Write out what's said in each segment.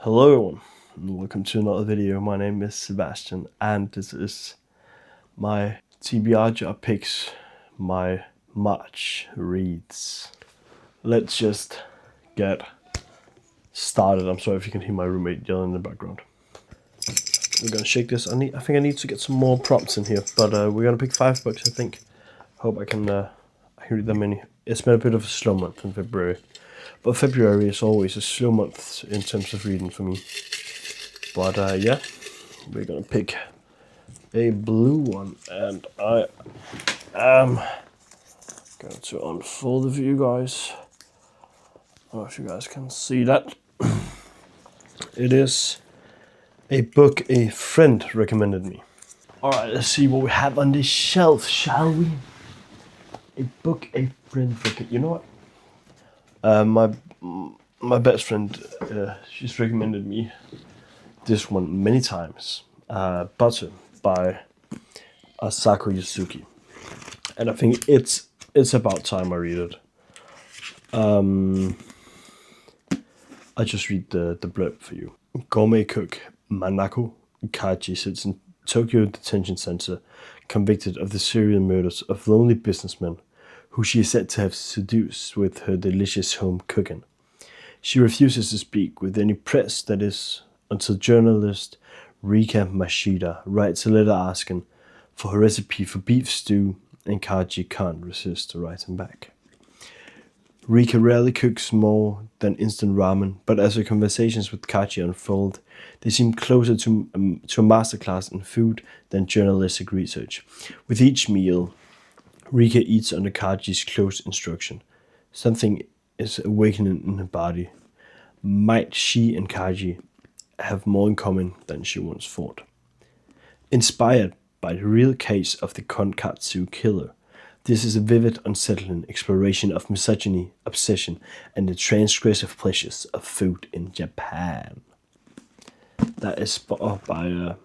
Hello everyone, and welcome to another video. My name is Sebastian, and this is my TBR job picks, my March reads. Let's just get started. I'm sorry if you can hear my roommate yelling in the background. We're gonna shake this. I think I need to get some more prompts in here, but we're gonna pick 5 books. I think. Hope I can read them in. It's been a bit of a slow month in February. But February is always a slow month in terms of reading for me. But yeah, we're gonna pick a blue one, and I am going to unfold it for you guys. I don't know if you guys can see that. It is a book a friend recommended me. Alright, let's see what we have on this shelf, shall we? A book a friend recommended. You know what? My best friend, she's recommended me this one many times. Butter by Asako Yuzuki, and I think it's about time I read it. I just read the blurb for you. Gourmet cook Manako Kaji sits in Tokyo detention center, convicted of the serial murders of lonely businessmen who she is said to have seduced with her delicious home cooking. She refuses to speak with any press, that is, until journalist Rika Mashida writes a letter asking for her recipe for beef stew, and Kaji can't resist writing back. Rika rarely cooks more than instant ramen, but as her conversations with Kaji unfold, they seem closer to a masterclass in food than journalistic research. With each meal, Rika eats under Kaji's close instruction. Something is awakening in her body. Might she and Kaji have more in common than she once thought? Inspired by the real case of the Konkatsu killer, this is a vivid, unsettling exploration of misogyny, obsession, and the transgressive pleasures of food in Japan. That is by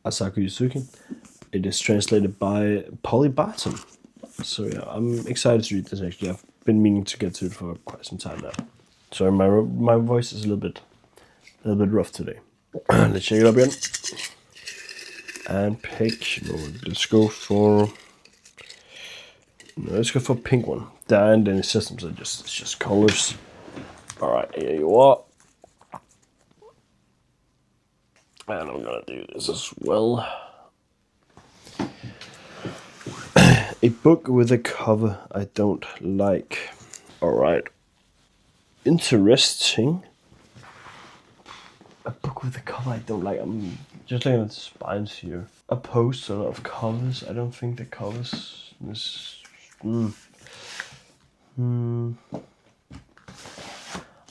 Asako Yuzuki. It is translated by Polly Barton. So yeah, I'm excited to read this actually. I've been meaning to get to it for quite some time now. Sorry, my voice is a little bit rough today. Let's shake it up again. And pick. Let's go for pink one. And then systems are just colors. All right, here you are. And I'm gonna do this as well. A book with a cover I don't like. Alright. Interesting. A book with a cover I don't like. I'm just looking at the spines here. Opposed to a lot of covers. I don't think the covers is. I don't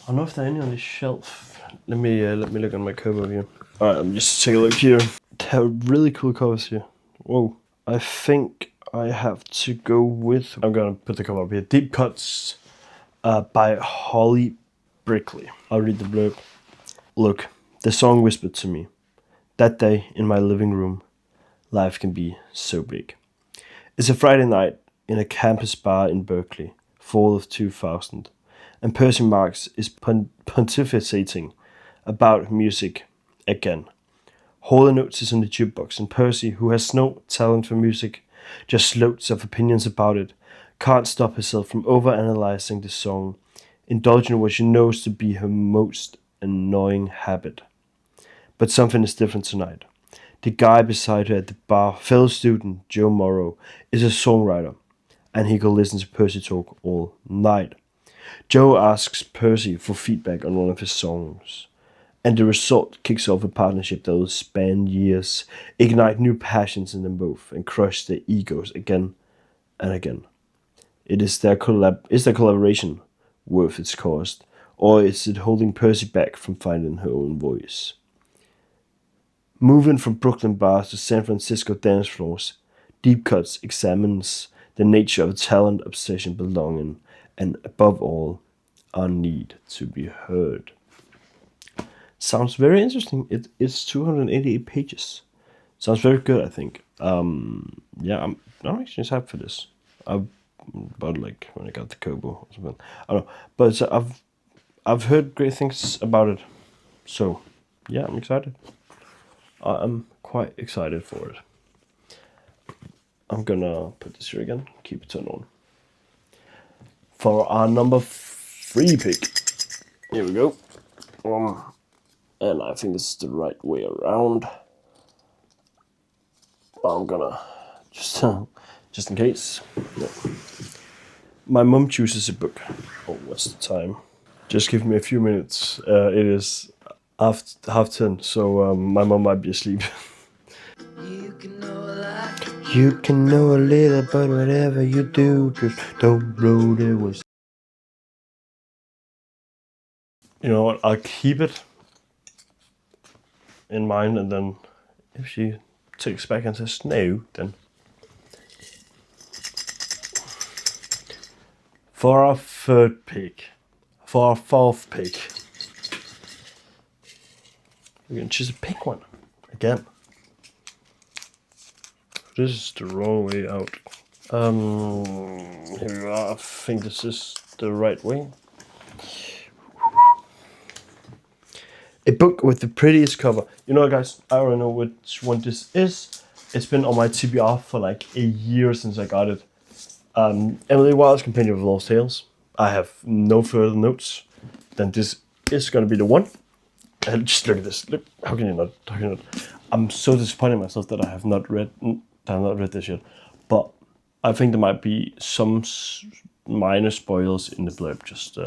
know if there are any on the shelf. Let me look on my cover here. Alright, let me just take a look here. There are really cool covers here. Whoa. I think I have to go with. I'm gonna put the cover up here. Deep Cuts by Holly Brickley. I'll read the blurb. Look, the song whispered to me. That day in my living room, life can be so big. It's a Friday night in a campus bar in Berkeley, fall of 2000, and Percy Marx is pontificating about music again. Holy notes is on the jukebox, and Percy, who has no talent for music, just loads of opinions about it, can't stop herself from overanalyzing the song, indulging what she knows to be her most annoying habit. But something is different tonight. The guy beside her at the bar, fellow student Joe Morrow, is a songwriter, and he could listen to Percy talk all night. Joe asks Percy for feedback on one of his songs, and the result kicks off a partnership that will span years, ignite new passions in them both, and crush their egos again and again. Is their collaboration worth its cost, or is it holding Percy back from finding her own voice? Moving from Brooklyn bars to San Francisco dance floors, Deep Cuts examines the nature of talent, obsession, belonging, and above all, our need to be heard. Sounds very interesting. It is 288 pages. Sounds very good, I think. Yeah, I'm actually excited for this. I bought like when I got the Kobo or something. I don't know, but I've heard great things about it. So, yeah, I'm excited. I'm quite excited for it. I'm gonna put this here again, keep it turned on. For our number 3 pick. Here we go. And I think this is the right way around. I'm gonna just in case. Yeah. My mom chooses a book. Oh, what's the time? Just give me a few minutes. It is after 10:30, so my mom might be asleep. You can know a little, but whatever you do, just don't blow the whistle. You know what? I'll keep it in mind, and then if she takes back and says no, then for our 3rd pick, for our 4th pick, we're gonna choose a pink one again. This is the wrong way out. Here we are. I think this is the right way. A book with the prettiest cover. You know, guys, I already know which one this is. It's been on my TBR for like a year since I got it. Emily Wilde's Compendium of Lost Tales. I have no further notes. Then this is gonna be the one. And just look at this. Look, how can you not? I'm so disappointed in myself that I have not read this yet. But I think there might be some minor spoilers in the blurb. Just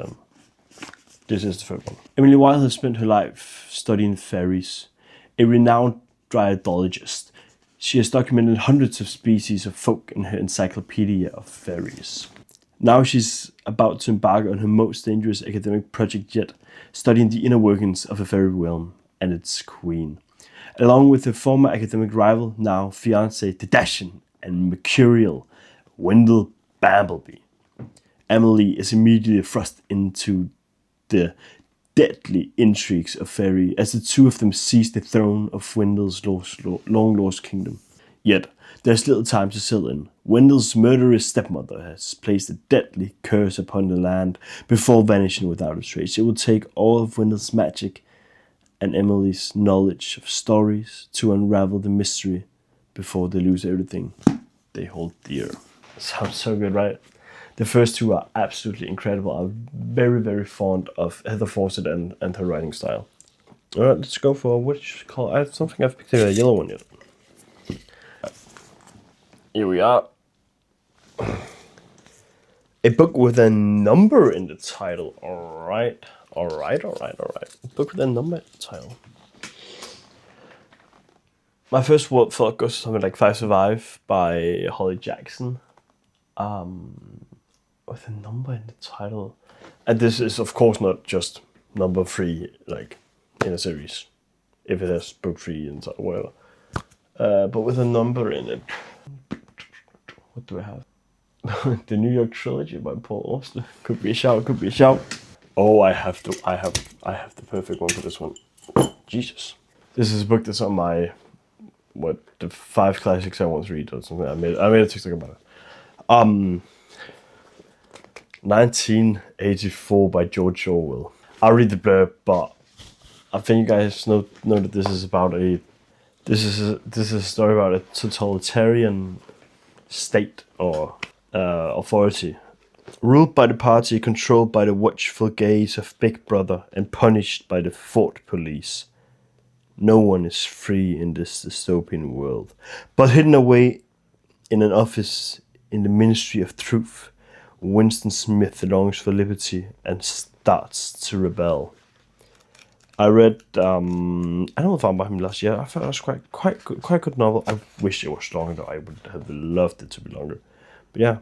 this is the first one. Emily Wilde has spent her life studying fairies. A renowned dryadologist, she has documented hundreds of species of folk in her encyclopedia of fairies. Now she's about to embark on her most dangerous academic project yet, studying the inner workings of the fairy realm and its queen. Along with her former academic rival, now fiancé, the dashing and mercurial Wendell Bambleby, Emily is immediately thrust into the deadly intrigues of fairy as the two of them seize the throne of Wendell's long-lost kingdom. Yet, there's little time to settle in. Wendell's murderous stepmother has placed a deadly curse upon the land before vanishing without a trace. It will take all of Wendell's magic and Emily's knowledge of stories to unravel the mystery before they lose everything they hold dear. Sounds so good, right? The first two are absolutely incredible. I'm very, very fond of Heather Fawcett and her writing style. All right, let's go for which color. I don't think I've picked a yellow one yet. Here we are. A book with a number in the title. All right. A book with a number in the title. My first thought goes to something like Five Survive by Holly Jackson. With a number in the title. And this is, of course, not just number 3, like, in a series. If it has book 3 and whatever. But with a number in it. What do I have? The New York Trilogy by Paul Auster. Could be a shout. Oh, I have the perfect one for this one. Jesus. This is a book that's on my, the 5 classics I want to read or something. I made a TikTok about it. 1984 by George Orwell. I'll read the blurb, but I think you guys know that this is a story about a totalitarian state or authority, ruled by the party, controlled by the watchful gaze of Big Brother, and punished by the thought police. No one is free in this dystopian world, but hidden away in an office in the Ministry of Truth, Winston Smith longs for liberty and starts to rebel. I read, I don't know if I bought him last year. I thought it was quite good novel. I wish it was longer though. I would have loved it to be longer. But yeah,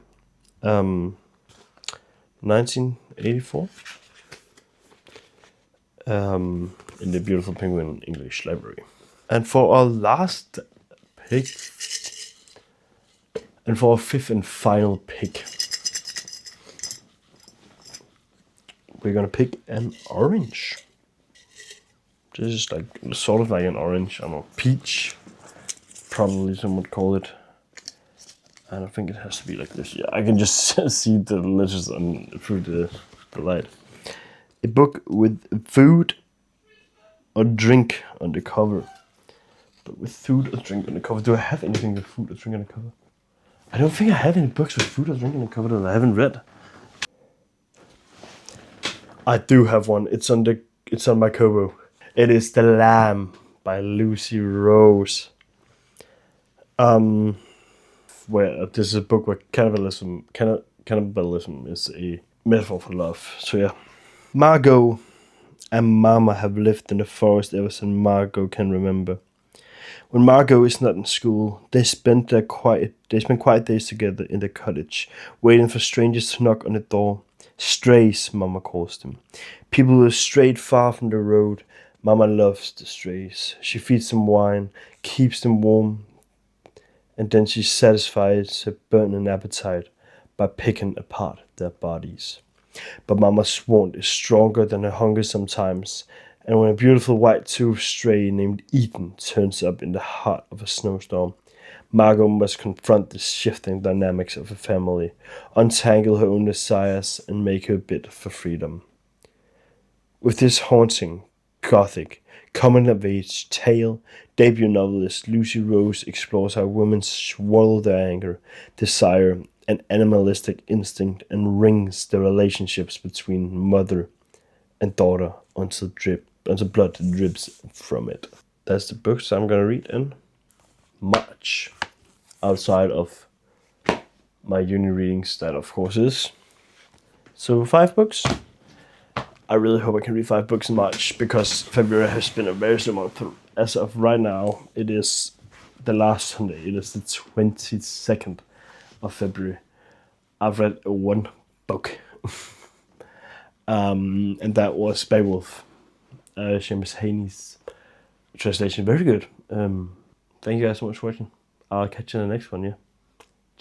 1984. In the Beautiful Penguin English Library. And for our last pick, and for our 5th and final pick, we're gonna pick an orange. This is like sort of like an orange, I don't know, peach, probably some would call it. And I think it has to be like this. Yeah, I can just see the letters through the light. A book with food or drink on the cover. But with food or drink on the cover. Do I have anything with food or drink on the cover? I don't think I have any books with food or drink on the cover that I haven't read. I do have one. It's on my Kobo. It is The Lamb by Lucy Rose. Where this is a book where cannibalism is a metaphor for love. So yeah. Margot and Mama have lived in the forest ever since Margot can remember. When Margot is not in school, they spend quiet days together in the cottage, waiting for strangers to knock on the door. Strays, Mama calls them. People who have strayed far from the road. Mama loves the strays. She feeds them wine, keeps them warm, and then she satisfies her burning appetite by picking apart their bodies. But Mama's want is stronger than her hunger sometimes, and when a beautiful white-toothed stray named Eden turns up in the heart of a snowstorm, Margot must confront the shifting dynamics of her family, untangle her own desires, and make her bid for freedom. With this haunting, gothic, coming-of-age tale, debut novelist Lucy Rose explores how women swallow their anger, desire, and animalistic instinct and wrings the relationships between mother and daughter until blood drips from it. That's the books I'm gonna read in March, outside of my uni readings, that of course is. So 5 books. I really hope I can read 5 books in March, because February has been a very slow month. As of right now, it is the last Sunday. It is the 22nd of February. I've read 1 book. And that was Beowulf. Seamus Haney's translation. Very good. Thank you guys so much for watching. I'll catch you in the next one, yeah.